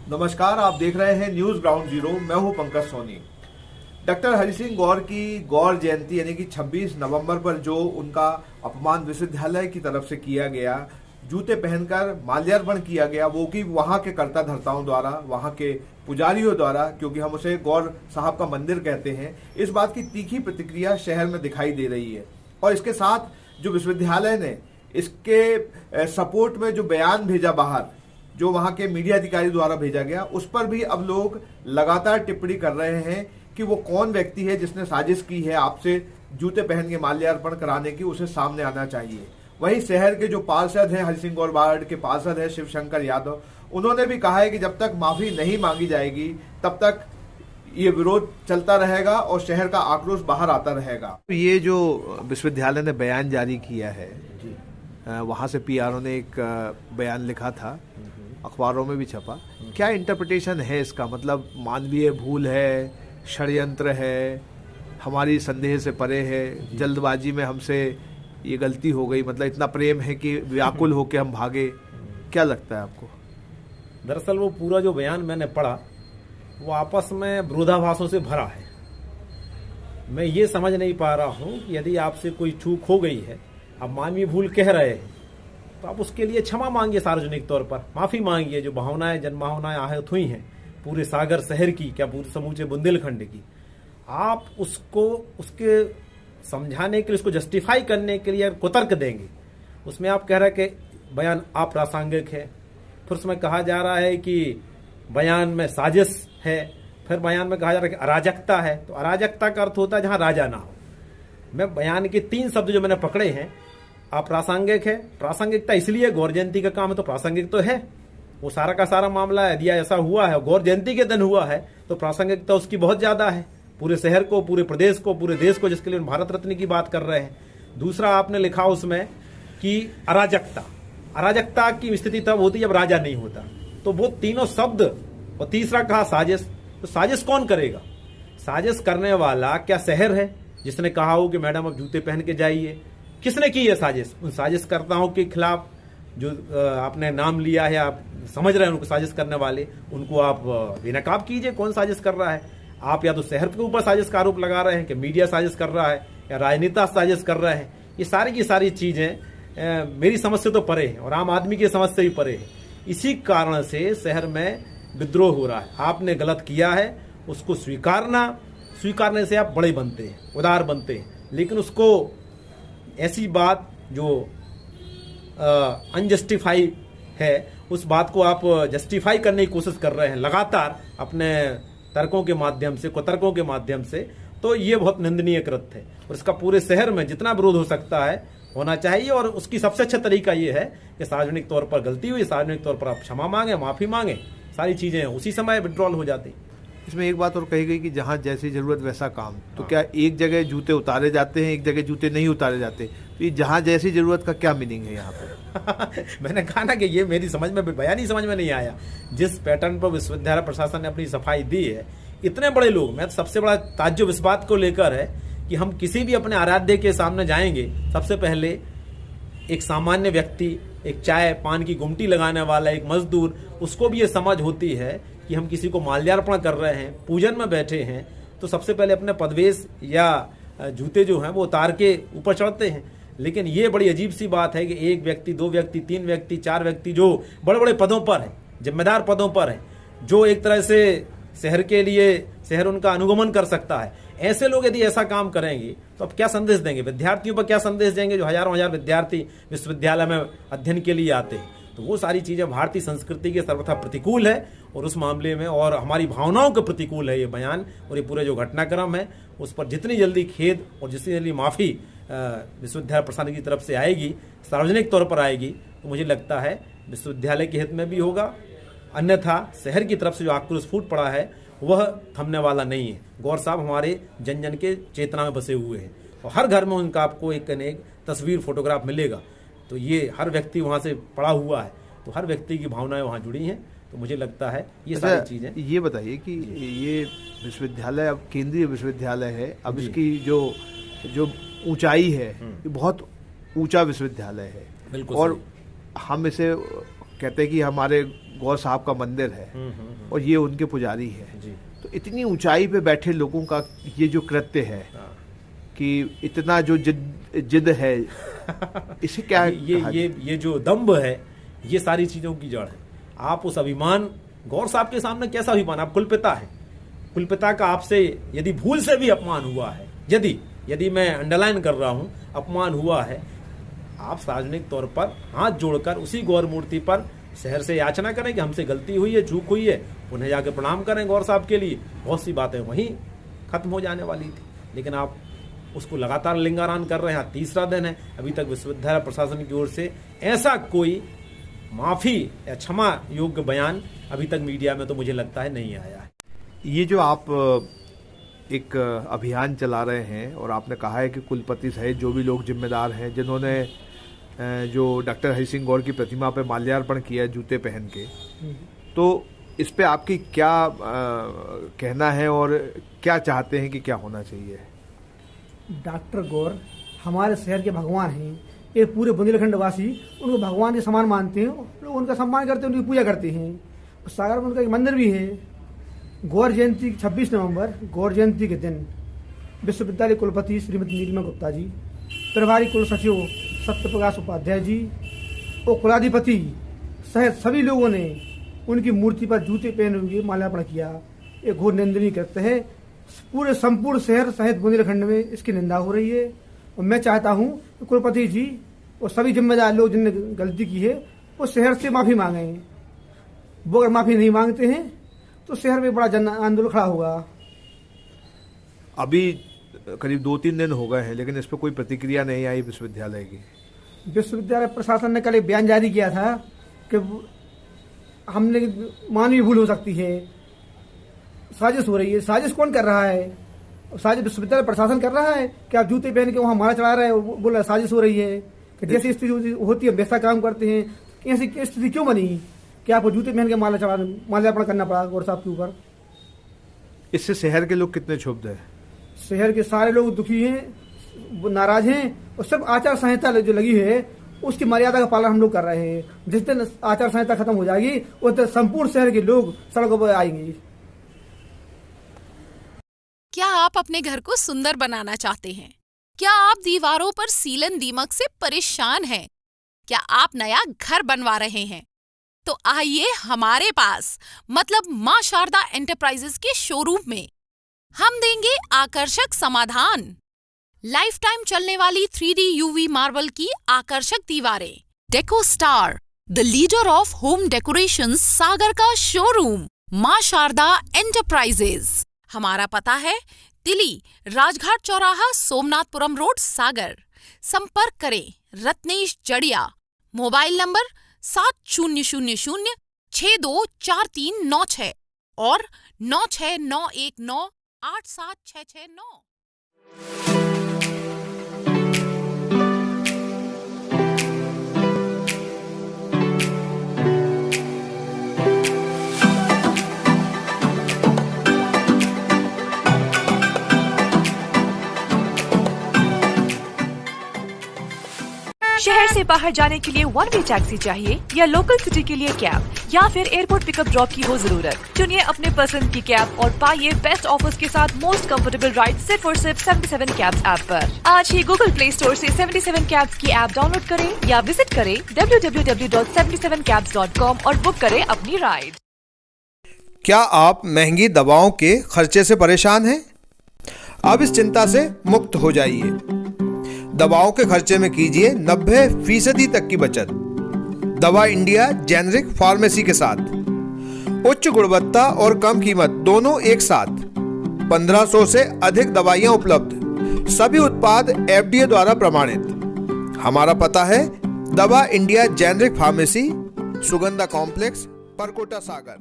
नमस्कार, आप देख रहे हैं न्यूज ग्राउंड जीरो। मैं हूं पंकज सोनी। डॉक्टर हरि सिंह गौर की गौर जयंती यानी कि 26 नवंबर पर जो उनका अपमान विश्वविद्यालय की तरफ से किया गया, जूते पहनकर माल्यार्पण किया गया, वो कि वहां के कर्ता धर्ताओं द्वारा, वहां के पुजारियों द्वारा, क्योंकि हम उसे गौर साहब का मंदिर कहते हैं, इस बात की तीखी प्रतिक्रिया शहर में दिखाई दे रही है। और इसके साथ जो विश्वविद्यालय ने इसके सपोर्ट में जो बयान भेजा बाहर, जो वहां के मीडिया अधिकारी द्वारा भेजा गया, उस पर भी अब लोग लगातार टिप्पणी कर रहे हैं कि वो कौन व्यक्ति है जिसने साजिश की है आपसे जूते पहन के माल्यार्पण कराने की, उसे सामने आना चाहिए। वहीं शहर के जो पार्षद हैं, हरि सिंह गौर वार्ड के पार्षद हैं शिवशंकर यादव, उन्होंने भी कहा है कि जब तक माफी नहीं मांगी जाएगी तब तक ये विरोध चलता रहेगा और शहर का आक्रोश बाहर आता रहेगा। ये जो विश्वविद्यालय ने बयान जारी किया है, वहां से पीआरओ ने एक बयान लिखा था, अखबारों में भी छपा, क्या इंटरप्रिटेशन है इसका? मतलब मानवीय भूल है, षड्यंत्र है, हमारी संदेह से परे है, जल्दबाजी में हमसे ये गलती हो गई, मतलब इतना प्रेम है कि व्याकुल होके हम भागे? क्या लगता है आपको? दरअसल वो पूरा जो बयान मैंने पढ़ा वो आपस में विरोधाभासों से भरा है। मैं ये समझ नहीं पा रहा हूँ कि यदि आपसे कोई चूक हो गई है, आप मानवीय भूल कह रहे हैं, तो आप उसके लिए क्षमा मांगिए, सार्वजनिक तौर पर माफी मांगिए। जो भावनाएं, जनभावनाएं आहत हुई हैं पूरे सागर शहर की, क्या पूरे समूचे बुंदेलखंड की, आप उसको उसके समझाने के लिए, उसको जस्टिफाई करने के लिए अगर कुतर्क देंगे, उसमें आप कह रहे हैं कि बयान अप्रासंगिक है, फिर उसमें कहा जा रहा है कि बयान में साजिश है, फिर बयान में कहा जा रहा है कि अराजकता है। तो अराजकता का अर्थ होता है जहां राजा ना हो। मैं बयान के 3 शब्द जो मैंने पकड़े हैं, अप्रासंगिक है, प्रासंगिकता इसलिए गौर जयंती का काम है तो प्रासंगिक तो है, वो सारा का सारा मामला यदि ऐसा हुआ है, गौर जयंती के दिन हुआ है, तो प्रासंगिकता उसकी बहुत ज्यादा है, पूरे शहर को, पूरे प्रदेश को, पूरे देश को, जिसके लिए भारत रत्न की बात कर रहे हैं। दूसरा आपने लिखा उसमें कि अराजकता की स्थिति तब होती जब राजा नहीं होता। तो वो तीनों शब्द, और तीसरा कहा साजिश। तो साजिश कौन करेगा? साजिश करने वाला क्या शहर है जिसने कहा हो कि मैडम अब जूते पहन के जाइए? किसने की है साजिश? उन साजिशकर्ताओं के खिलाफ जो आपने नाम लिया है, आप समझ रहे हैं उनको साजिश करने वाले, उनको आप बेनकाब कीजिए। कौन साजिश कर रहा है? आप या तो शहर के ऊपर साजिश का आरोप लगा रहे हैं कि मीडिया साजिश कर रहा है, या राजनेता साजिश कर रहे हैं। ये सारी की सारी चीजें मेरी समझ से तो परे हैं और आम आदमी की समझ से भी परे है। इसी कारण से शहर में विद्रोह हो रहा है। आपने गलत किया है, उसको स्वीकारने से आप बड़े बनते हैं, उदार बनते हैं, लेकिन उसको ऐसी बात जो अनजस्टिफाई है, उस बात को आप जस्टिफाई करने की कोशिश कर रहे हैं लगातार अपने तर्कों के माध्यम से, कुतर्कों के माध्यम से। तो ये बहुत निंदनीय कृत्य है और इसका पूरे शहर में जितना विरोध हो सकता है होना चाहिए। और उसकी सबसे अच्छा तरीका ये है कि सार्वजनिक तौर पर गलती हुई, सार्वजनिक तौर पर आप क्षमा मांगे, माफी मांगे, सारी चीजें उसी समय विड्रॉल हो जाती। इसमें एक बात और कही गई कि जहां जैसी जरूरत वैसा काम। तो क्या एक जगह जूते उतारे जाते हैं, एक जगह जूते नहीं उतारे जाते? तो ये जहां जैसी जरूरत का क्या मीनिंग है यहाँ पे? मैंने कहा ना कि ये मेरी समझ में, बयान ही समझ में नहीं आया। जिस पैटर्न पर विश्वविद्यालय प्रशासन ने अपनी सफाई दी है, इतने बड़े लोग, मैं सबसे बड़ा ताज्जुब इस बात को लेकर है कि हम किसी भी अपने आराध्य के सामने जाएंगे, सबसे पहले एक सामान्य व्यक्ति, एक चाय पान की गुमटी लगाने वाला, एक मजदूर, उसको भी ये समझ होती है कि हम किसी को माल्यार्पण कर रहे हैं, पूजन में बैठे हैं, तो सबसे पहले अपने पदवेश या जूते जो हैं वो उतार के ऊपर चढ़ते हैं। लेकिन ये बड़ी अजीब सी बात है कि एक व्यक्ति, 2 व्यक्ति, 3 व्यक्ति, 4 व्यक्ति जो बड़े बड़े पदों पर हैं, जिम्मेदार पदों पर हैं, जो एक तरह से शहर के लिए, शहर उनका अनुगमन कर सकता है, ऐसे लोग यदि ऐसा काम करेंगे तो अब क्या संदेश देंगे? विद्यार्थियों पर क्या संदेश देंगे जो हजारों हजार विद्यार्थी विश्वविद्यालय में अध्ययन के लिए आते हैं? तो वो सारी चीजें भारतीय संस्कृति के सर्वथा प्रतिकूल है और उस मामले में, और हमारी भावनाओं के प्रतिकूल है ये बयान और ये पूरे जो घटनाक्रम है। उस पर जितनी जल्दी खेद और जितनी जल्दी माफी विश्वविद्यालय प्रशासन की तरफ से आएगी, सार्वजनिक तौर पर आएगी, तो मुझे लगता है विश्वविद्यालय के हित में भी होगा। अन्यथा शहर की तरफ से जो आक्रोश फूट पड़ा है वह थमने वाला नहीं है। गौर साहब हमारे जन जन के चेतना में बसे हुए हैं और हर घर में उनका आपको एक न एक तस्वीर, फोटोग्राफ मिलेगा। तो ये हर व्यक्ति वहाँ से पड़ा हुआ है, तो हर व्यक्ति की भावनाएं वहाँ जुड़ी हैं। तो मुझे लगता है ये सारी चीजें। ये बताइए कि ये विश्वविद्यालय अब केंद्रीय विश्वविद्यालय है, अब इसकी जो ऊंचाई है, ये बहुत ऊंचा विश्वविद्यालय है, बिल्कुल, और हम इसे कहते हैं कि हमारे गौर साहब का मंदिर है और ये उनके पुजारी है जी। तो इतनी ऊंचाई पे बैठे लोगों का ये जो कृत्य है कि इतना जो जिद है, इसे क्या ये जो दम्भ है, ये सारी चीजों की जड़ है। आप उस अभिमान, गौर साहब के सामने कैसा अभिमान, आप कुलपिता है, कुलपिता का आपसे यदि भूल से भी अपमान हुआ है, यदि मैं अंडरलाइन कर रहा हूं, अपमान हुआ है, आप सार्वजनिक तौर पर हाथ जोड़कर उसी गौर मूर्ति पर शहर से याचना करें कि हमसे गलती हुई है, चूक हुई है, उन्हें जाके प्रणाम करें गौर साहब के लिए। बहुत सी बातें वहीं खत्म हो जाने वाली थी, लेकिन आप उसको लगातार लिंगारान कर रहे हैं। तीसरा दिन है, अभी तक विश्वविद्यालय प्रशासन की ओर से ऐसा कोई माफी या क्षमा योग्य बयान अभी तक मीडिया में तो मुझे लगता है नहीं आया है। ये जो आप एक अभियान चला रहे हैं और आपने कहा है कि कुलपति सहित जो भी लोग जिम्मेदार हैं जिन्होंने जो डॉक्टर हरि सिंह गौर की प्रतिमा पे माल्यार्पण किया जूते पहन के, तो इस पे आपकी क्या कहना है और क्या चाहते हैं कि क्या होना चाहिए? डॉक्टर गौर हमारे शहर के भगवान हैं। ये पूरे बुंदेलखंड वासी उनको भगवान के समान मानते हैं, लोग उनका सम्मान करते हैं, उनकी पूजा करते हैं। सागर में उनका एक मंदिर भी है। गौर जयंती 26 नवंबर गौर जयंती के दिन विश्वविद्यालय कुलपति श्रीमती नीलिमा गुप्ता जी, प्रभारी कुल सचिव सत्यप्रकाश उपाध्याय जी और कुलाधिपति सहित सभी लोगों ने उनकी मूर्ति पर जूते पहने हुए माल्यार्पण किया। एक घोर निंदनीय कृत्य है। पूरे संपूर्ण शहर सहित बुंदेलखंड में इसकी निंदा हो रही है और मैं चाहता हूं कि कुलपति जी और सभी जिम्मेदार लोग जिनने गलती की है वो शहर से माफी मांगे। वो अगर माफी नहीं मांगते हैं तो शहर में बड़ा जन आंदोलन खड़ा होगा। अभी करीब 2-3 दिन हो गए हैं लेकिन इस पर कोई प्रतिक्रिया नहीं आई विश्वविद्यालय की। विश्वविद्यालय प्रशासन ने कल एक बयान जारी किया था कि हमने मानवीय भूल हो सकती है, साजिश हो रही है। साजिश कौन कर रहा है? साजिश विश्वविद्यालय प्रशासन कर रहा है कि आप जूते पहन के वहां माला चढ़ा रहे हैं, बोल रहा है साजिश हो रही है कि जैसी स्थिति होती है वैसा काम करते हैं। ऐसी स्थिति क्यों बनी कि आपको जूते पहन के माल्यार्पण करना पड़ा गौर साहब के ऊपर? इससे शहर के लोग कितने क्षुब्ध हैं? शहर के सारे लोग दुखी हैं, वो नाराज हैं और सब आचार संहिता जो लगी है उसकी मर्यादा का पालन हम लोग कर रहे हैं। जिस दिन आचार संहिता खत्म हो जाएगी उस दिन संपूर्ण शहर के लोग सड़कों पर आएंगे। क्या आप अपने घर को सुंदर बनाना चाहते हैं? क्या आप दीवारों पर सीलन दीमक से परेशान हैं? क्या आप नया घर बनवा रहे हैं? तो आइए हमारे पास, मतलब मां शारदा एंटरप्राइजेस के शोरूम में हम देंगे आकर्षक समाधान। लाइफ टाइम चलने वाली 3D UV मार्बल की आकर्षक दीवारें। Deco star, the leader of home decoration, Sagar का शोरूम मां शारदा एंटरप्राइजेस। हमारा पता है तिली राजघाट चौराहा, सोमनाथपुरम रोड, सागर। संपर्क करें रत्नेश जड़िया। मोबाइल नंबर 7000624396 और 9691987669। शहर से बाहर जाने के लिए वन वे टैक्सी चाहिए या लोकल सिटी के लिए कैब या फिर एयरपोर्ट पिकअप ड्रॉप की हो जरूरत? चुनिए अपने पसंद की कैब और पाइए बेस्ट ऑफर्स के साथ मोस्ट कंफर्टेबल राइड सिर्फ और सिर्फ 77 कैब्स ऐप पर। आज ही गूगल प्ले स्टोर से 77 कैब्स की ऐप डाउनलोड करें या विजिट करें www.77cabs.com और बुक करें अपनी राइड। क्या आप महंगी दवाओं के खर्चे से परेशान हैं? अब इस चिंता से मुक्त हो जाइए। दवाओं के खर्चे में कीजिए 90% तक की बचत। दवा इंडिया जेनरिक फार्मेसी के साथ उच्च गुणवत्ता और कम कीमत दोनों एक साथ। 1500 से अधिक दवाइयां उपलब्ध, सभी उत्पाद FDA द्वारा प्रमाणित। हमारा पता है Dawa India generic pharmacy, Sugandha complex, Parkota, सागर।